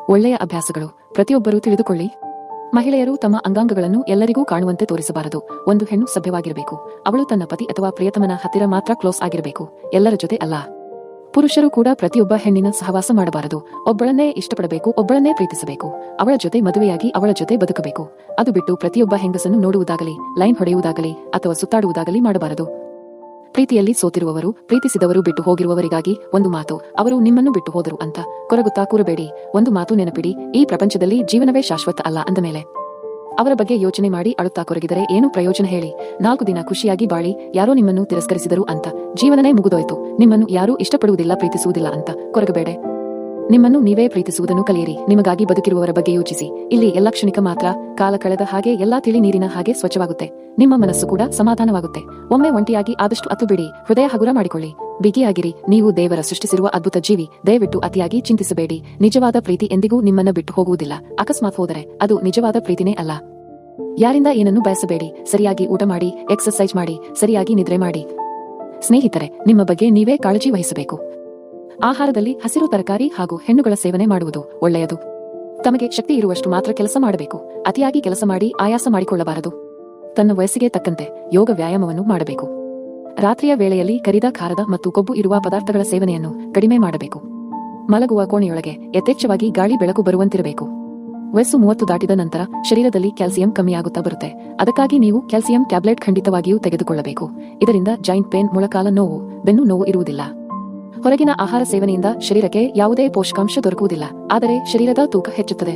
ಒಳ್ಳೆಯ ಅಭ್ಯಾಸಗಳು. ಪ್ರತಿಯೊಬ್ಬರೂ ತಿಳಿದುಕೊಳ್ಳಿ. ಮಹಿಳೆಯರು ತಮ್ಮ ಅಂಗಾಂಗಗಳನ್ನು ಎಲ್ಲರಿಗೂ ಕಾಣುವಂತೆ ತೋರಿಸಬಾರದು. ಒಂದು ಹೆಣ್ಣು ಸಭ್ಯವಾಗಿರಬೇಕು. ಅವಳು ತನ್ನ ಪತಿ ಅಥವಾ ಪ್ರಿಯತಮನ ಹತ್ತಿರ ಮಾತ್ರ ಕ್ಲೋಸ್ ಆಗಿರಬೇಕು, ಎಲ್ಲರ ಜೊತೆ ಅಲ್ಲ. ಪುರುಷರು ಕೂಡ ಪ್ರತಿಯೊಬ್ಬ ಹೆಣ್ಣಿನ ಸಹವಾಸ ಮಾಡಬಾರದು. ಒಬ್ಬಳನ್ನೇ ಇಷ್ಟಪಡಬೇಕು, ಒಬ್ಬಳನ್ನೇ ಪ್ರೀತಿಸಬೇಕು, ಅವಳ ಜೊತೆ ಮದುವೆಯಾಗಿ ಅವಳ ಜೊತೆ ಬದುಕಬೇಕು. ಅದು ಬಿಟ್ಟು ಪ್ರತಿಯೊಬ್ಬ ಹೆಂಗಸನ್ನು ನೋಡುವುದಾಗಲಿ, ಲೈನ್ ಹೊಡೆಯುವುದಾಗಲಿ ಅಥವಾ ಸುತ್ತಾಡುವುದಾಗಲಿ ಮಾಡಬಾರದು. ಪ್ರೀತಿಯಲ್ಲಿ ಸೋತಿರುವವರು, ಪ್ರೀತಿಸಿದವರು ಬಿಟ್ಟು ಹೋಗಿರುವವರಿಗಾಗಿ ಒಂದು ಮಾತು, ಅವರು ನಿಮ್ಮನ್ನು ಬಿಟ್ಟು ಹೋದರು ಅಂತ ಕೊರಗುತ್ತಾ ಕೂರಬೇಡಿ. ಒಂದು ಮಾತು ನೆನಪಿಡಿ, ಈ ಪ್ರಪಂಚದಲ್ಲಿ ಜೀವನವೇ ಶಾಶ್ವತ ಅಲ್ಲ ಅಂದಮೇಲೆ ಅವರ ಬಗ್ಗೆ ಯೋಚನೆ ಮಾಡಿ ಅಳುತ್ತಾ ಕೊರಗಿದರೆ ಏನು ಪ್ರಯೋಜನ ಹೇಳಿ? 4 ದಿನ ಖುಷಿಯಾಗಿ ಬಾಳಿ, ಯಾರೋ ನಿಮ್ಮನ್ನು ತಿರಸ್ಕರಿಸಿದರು ಅಂತ ಜೀವನನೇ ಮುಗಿದೋಯ್ತು, ನಿಮ್ಮನ್ನು ಯಾರೂ ಇಷ್ಟಪಡುವುದಿಲ್ಲ, ಪ್ರೀತಿಸುವುದಿಲ್ಲ ಅಂತ ಕೊರಗಬೇಡ. ನಿಮ್ಮನ್ನು ನೀವೇ ಪ್ರೀತಿಸುವುದನ್ನು ಕಲಿಯಿರಿ. ನಿಮಗಾಗಿ ಬದುಕಿರುವವರ ಬಗ್ಗೆ ಯೋಚಿಸಿ. ಇಲ್ಲಿ ಎಲ್ಲ ಕ್ಷಣಿಕ ಮಾತ್ರ. ಕಾಲ ಕಳೆದ ಹಾಗೆ ಎಲ್ಲಾ ತಿಳಿ ನೀರಿನ ಹಾಗೆ ಸ್ವಚ್ಛವಾಗುತ್ತೆ. ನಿಮ್ಮ ಮನಸ್ಸು ಕೂಡ ಸಮಾಧಾನವಾಗುತ್ತೆ. ಒಮ್ಮೆ ಒಂಟಿಯಾಗಿ ಆದಷ್ಟು ಅತ್ತು ಬಿಡಿ. ಹೃದಯ ಹಗುರ ಮಾಡಿಕೊಳ್ಳಿ. ಬಿಗಿಯಾಗಿರಿ. ನೀವು ದೇವರ ಸೃಷ್ಟಿಸಿರುವ ಅದ್ಭುತ ಜೀವಿ. ದಯವಿಟ್ಟು ಅತಿಯಾಗಿ ಚಿಂತಿಸಬೇಡಿ. ನಿಜವಾದ ಪ್ರೀತಿ ಎಂದಿಗೂ ನಿಮ್ಮನ್ನ ಬಿಟ್ಟು ಹೋಗುವುದಿಲ್ಲ. ಅಕಸ್ಮಾತ್ ಹೋದರೆ ಅದು ನಿಜವಾದ ಪ್ರೀತಿನೇ ಅಲ್ಲ. ಯಾರಿಂದ ಏನನ್ನು ಬಯಸಬೇಡಿ. ಸರಿಯಾಗಿ ಊಟ ಮಾಡಿ, ಎಕ್ಸರ್ಸೈಜ್ ಮಾಡಿ, ಸರಿಯಾಗಿ ನಿದ್ರೆ ಮಾಡಿ. ಸ್ನೇಹಿತರೆ, ನಿಮ್ಮ ಬಗ್ಗೆ ನೀವೇ ಕಾಳಜಿ ವಹಿಸಬೇಕು. ಆಹಾರದಲ್ಲಿ ಹಸಿರು ತರಕಾರಿ ಹಾಗೂ ಹೆಣ್ಣುಗಳ ಸೇವನೆ ಮಾಡುವುದು ಒಳ್ಳೆಯದು. ತಮಗೆ ಶಕ್ತಿ ಇರುವಷ್ಟು ಮಾತ್ರ ಕೆಲಸ ಮಾಡಬೇಕು. ಅತಿಯಾಗಿ ಕೆಲಸ ಮಾಡಿ ಆಯಾಸ ಮಾಡಿಕೊಳ್ಳಬಾರದು. ತನ್ನ ವಯಸ್ಸಿಗೆ ತಕ್ಕಂತೆ ಯೋಗ ವ್ಯಾಯಾಮವನ್ನು ಮಾಡಬೇಕು. ರಾತ್ರಿಯ ವೇಳೆಯಲ್ಲಿ ಕರಿದ, ಖಾರದ ಮತ್ತು ಕೊಬ್ಬು ಇರುವ ಪದಾರ್ಥಗಳ ಸೇವನೆಯನ್ನು ಕಡಿಮೆ ಮಾಡಬೇಕು. ಮಲಗುವ ಕೋಣೆಯೊಳಗೆ ಯಥೇಚ್ಛವಾಗಿ ಗಾಳಿ ಬೆಳಕು ಬರುವಂತಿರಬೇಕು. ವಯಸ್ಸು 30 ದಾಟಿದ ನಂತರ ಶರೀರದಲ್ಲಿ ಕ್ಯಾಲ್ಸಿಯಂ ಕಮ್ಮಿಯಾಗುತ್ತಾ ಬರುತ್ತೆ. ಅದಕ್ಕಾಗಿ ನೀವು ಕ್ಯಾಲ್ಸಿಯಂ ಟ್ಯಾಬ್ಲೆಟ್ ಖಂಡಿತವಾಗಿಯೂ ತೆಗೆದುಕೊಳ್ಳಬೇಕು. ಇದರಿಂದ ಜಾಯಿಂಟ್ ಪೇನ್, ಮೊಳಕಾಲ ನೋವು, ಬೆನ್ನು ನೋವು ಇರುವುದಿಲ್ಲ. ಹೊರಗಿನ ಆಹಾರ ಸೇವನೆಯಿಂದ ಶರೀರಕ್ಕೆ ಯಾವುದೇ ಪೋಷಕಾಂಶ ದೊರಕುವುದಿಲ್ಲ, ಆದರೆ ಶರೀರದ ತೂಕ ಹೆಚ್ಚುತ್ತದೆ.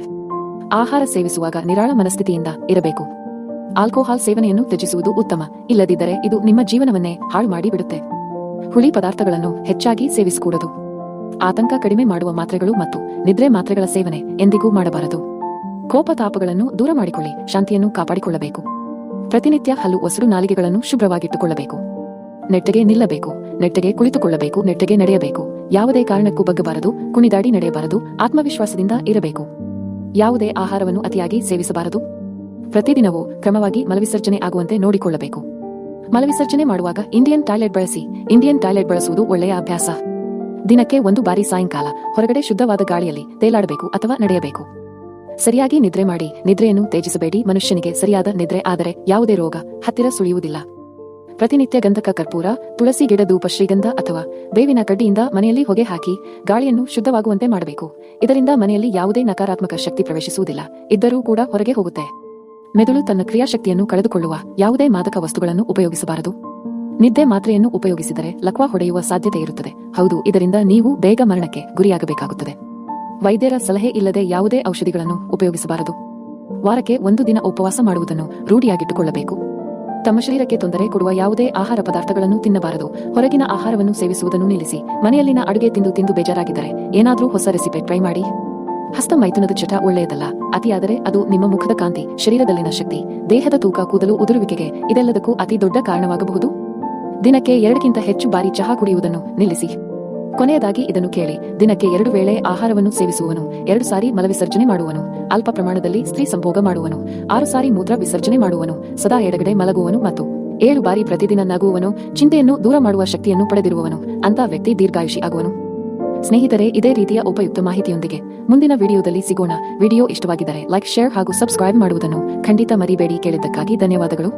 ಆಹಾರ ಸೇವಿಸುವಾಗ ನಿರಾಳ ಮನಸ್ಥಿತಿಯಿಂದ ಇರಬೇಕು. ಆಲ್ಕೋಹಾಲ್ ಸೇವನೆಯನ್ನು ತ್ಯಜಿಸುವುದು ಉತ್ತಮ. ಇಲ್ಲದಿದ್ದರೆ ಇದು ನಿಮ್ಮ ಜೀವನವನ್ನೇ ಹಾಳು ಮಾಡಿ ಬಿಡುತ್ತೆ. ಹುಳಿ ಪದಾರ್ಥಗಳನ್ನು ಹೆಚ್ಚಾಗಿ ಸೇವಿಸಕೂಡದು. ಆತಂಕ ಕಡಿಮೆ ಮಾಡುವ ಮಾತ್ರೆಗಳು ಮತ್ತು ನಿದ್ರೆ ಮಾತ್ರೆಗಳ ಸೇವನೆ ಎಂದಿಗೂ ಮಾಡಬಾರದು. ಕೋಪ ತಾಪಗಳನ್ನು ದೂರ ಮಾಡಿಕೊಳ್ಳಿ. ಶಾಂತಿಯನ್ನು ಕಾಪಾಡಿಕೊಳ್ಳಬೇಕು. ಪ್ರತಿನಿತ್ಯ ಹಲ್ಲು, ಒಸರು, ನಾಲಿಗೆಗಳನ್ನು ಶುಭ್ರವಾಗಿಟ್ಟುಕೊಳ್ಳಬೇಕು. ನೆಟ್ಟಗೆ ನಿಲ್ಲಬೇಕು. ನೆಟ್ಟಗೆ ಕುಳಿತುಕೊಳ್ಳಬೇಕು. ನೆಟ್ಟಗೆ ನಡೆಯಬೇಕು. ಯಾವುದೇ ಕಾರಣಕ್ಕೂ ಬಗ್ಗಬಾರದು. ಕುಣಿದಾಡಿ ನಡೆಯಬಾರದು. ಆತ್ಮವಿಶ್ವಾಸದಿಂದ ಇರಬೇಕು. ಯಾವುದೇ ಆಹಾರವನ್ನು ಅತಿಯಾಗಿ ಸೇವಿಸಬಾರದು. ಪ್ರತಿದಿನವೂ ಕ್ರಮವಾಗಿ ಮಲವಿಸರ್ಜನೆ ಆಗುವಂತೆ ನೋಡಿಕೊಳ್ಳಬೇಕು. ಮಲವಿಸರ್ಜನೆ ಮಾಡುವಾಗ ಇಂಡಿಯನ್ ಟಾಯ್ಲೆಟ್ ಬಳಸಿ. ಇಂಡಿಯನ್ ಟಾಯ್ಲೆಟ್ ಬಳಸುವುದು ಒಳ್ಳೆಯ ಅಭ್ಯಾಸ. ದಿನಕ್ಕೆ 1 ಬಾರಿ ಸಾಯಂಕಾಲ ಹೊರಗಡೆ ಶುದ್ಧವಾದ ಗಾಳಿಯಲ್ಲಿ ತೇಲಾಡಬೇಕು ಅಥವಾ ನಡೆಯಬೇಕು. ಸರಿಯಾಗಿ ನಿದ್ರೆ ಮಾಡಿ. ನಿದ್ರೆಯನ್ನು ತ್ಯಜಿಸಬೇಡಿ. ಮನುಷ್ಯನಿಗೆ ಸರಿಯಾದ ನಿದ್ರೆ ಆದರೆ ಯಾವುದೇ ರೋಗ ಹತ್ತಿರ ಸುಳಿಯುವುದಿಲ್ಲ. ಪ್ರತಿನಿತ್ಯ ಗಂಧಕ, ಕರ್ಪೂರ, ತುಳಸಿ ಗಿಡ, ಧೂಪ, ಶ್ರೀಗಂಧ ಅಥವಾ ಬೇವಿನ ಕಡ್ಡಿಯಿಂದ ಮನೆಯಲ್ಲಿ ಹೊಗೆ ಹಾಕಿ ಗಾಳಿಯನ್ನು ಶುದ್ಧವಾಗುವಂತೆ ಮಾಡಬೇಕು. ಇದರಿಂದ ಮನೆಯಲ್ಲಿ ಯಾವುದೇ ನಕಾರಾತ್ಮಕ ಶಕ್ತಿ ಪ್ರವೇಶಿಸುವುದಿಲ್ಲ. ಇದ್ದರೂ ಕೂಡ ಹೊರಗೆ ಹೋಗುತ್ತೆ. ಮೆದುಳು ತನ್ನ ಕ್ರಿಯಾಶಕ್ತಿಯನ್ನು ಕಳೆದುಕೊಳ್ಳುವ ಯಾವುದೇ ಮಾದಕ ವಸ್ತುಗಳನ್ನು ಉಪಯೋಗಿಸಬಾರದು. ನಿದ್ದೆ ಮಾತ್ರೆಯನ್ನು ಉಪಯೋಗಿಸಿದರೆ ಲಕ್ವಾ ಹೊಡೆಯುವ ಸಾಧ್ಯತೆ ಇರುತ್ತದೆ. ಹೌದು, ಇದರಿಂದ ನೀವು ಬೇಗ ಮರಣಕ್ಕೆ ಗುರಿಯಾಗಬೇಕಾಗುತ್ತದೆ. ವೈದ್ಯರ ಸಲಹೆ ಇಲ್ಲದೆ ಯಾವುದೇ ಔಷಧಿಗಳನ್ನು ಉಪಯೋಗಿಸಬಾರದು. ವಾರಕ್ಕೆ 1 ದಿನ ಉಪವಾಸ ಮಾಡುವುದನ್ನು ರೂಢಿಯಾಗಿಟ್ಟುಕೊಳ್ಳಬೇಕು. ತಮ್ಮ ಶರೀರಕ್ಕೆ ತೊಂದರೆ ಕೊಡುವ ಯಾವುದೇ ಆಹಾರ ಪದಾರ್ಥಗಳನ್ನು ತಿನ್ನಬಾರದು. ಹೊರಗಿನ ಆಹಾರವನ್ನು ಸೇವಿಸುವುದನ್ನು ನಿಲ್ಲಿಸಿ. ಮನೆಯಲ್ಲಿನ ಅಡುಗೆ ತಿಂದು ಬೇಜಾರಾಗಿದ್ದರೆ ಏನಾದ್ರೂ ಹೊಸ ರೆಸಿಪಿ ಟ್ರೈ ಮಾಡಿ. ಹಸ್ತ ಮೈಥುನದ ಚಟ ಒಳ್ಳೆಯದಲ್ಲ. ಅತಿಯಾದರೆ ಅದು ನಿಮ್ಮ ಮುಖದ ಕಾಂತಿ, ಶರೀರದಲ್ಲಿನ ಶಕ್ತಿ, ದೇಹದ ತೂಕ, ಕೂದಲು ಉದುರುವಿಕೆಗೆ ಇದೆಲ್ಲದಕ್ಕೂ ಅತಿ ದೊಡ್ಡ ಕಾರಣವಾಗಬಹುದು. ದಿನಕ್ಕೆ 2ಕ್ಕಿಂತ ಹೆಚ್ಚು ಬಾರಿ ಚಹಾ ಕುಡಿಯುವುದನ್ನು ನಿಲ್ಲಿಸಿ. ಕೊನೆಯದಾಗಿ ಇದನ್ನು ಕೇಳಿ. ದಿನಕ್ಕೆ 2 ವೇಳೆ ಆಹಾರವನ್ನು ಸೇವಿಸುವವನು 2 ಸಾರಿ ಮಲವಿಸರ್ಜನೆ ಮಾಡುವನು. ಅಲ್ಪ ಪ್ರಮಾಣದಲ್ಲಿ ಸ್ತ್ರೀ ಸಂಭೋಗ ಮಾಡುವನು. 6 ಸಾರಿ ಮೂತ್ರ ವಿಸರ್ಜನೆ ಮಾಡುವನು. ಸದಾ ಎಡಗಡೆ ಮಲಗುವನು ಮತ್ತು 7 ಬಾರಿ ಪ್ರತಿದಿನ ನಗುವನು. ಚಿಂತೆಯನ್ನು ದೂರ ಮಾಡುವ ಶಕ್ತಿಯನ್ನು ಪಡೆದಿರುವವನು ಅಂತ ವ್ಯಕ್ತಿ ದೀರ್ಘಾಯುಷಿ ಆಗುವನು. ಸ್ನೇಹಿತರೆ, ಇದೇ ರೀತಿಯ ಉಪಯುಕ್ತ ಮಾಹಿತಿಯೊಂದಿಗೆ ಮುಂದಿನ ವಿಡಿಯೋದಲ್ಲಿ ಸಿಗೋಣ. ವಿಡಿಯೋ ಇಷ್ಟವಾಗಿದ್ದರೆ ಲೈಕ್, ಶೇರ್ ಹಾಗೂ ಸಬ್ಸ್ಕ್ರೈಬ್ ಮಾಡುವುದನ್ನು ಖಂಡಿತ ಮರಿಬೇಡಿ. ಕೇಳಿದ್ದಕ್ಕಾಗಿ ಧನ್ಯವಾದಗಳು.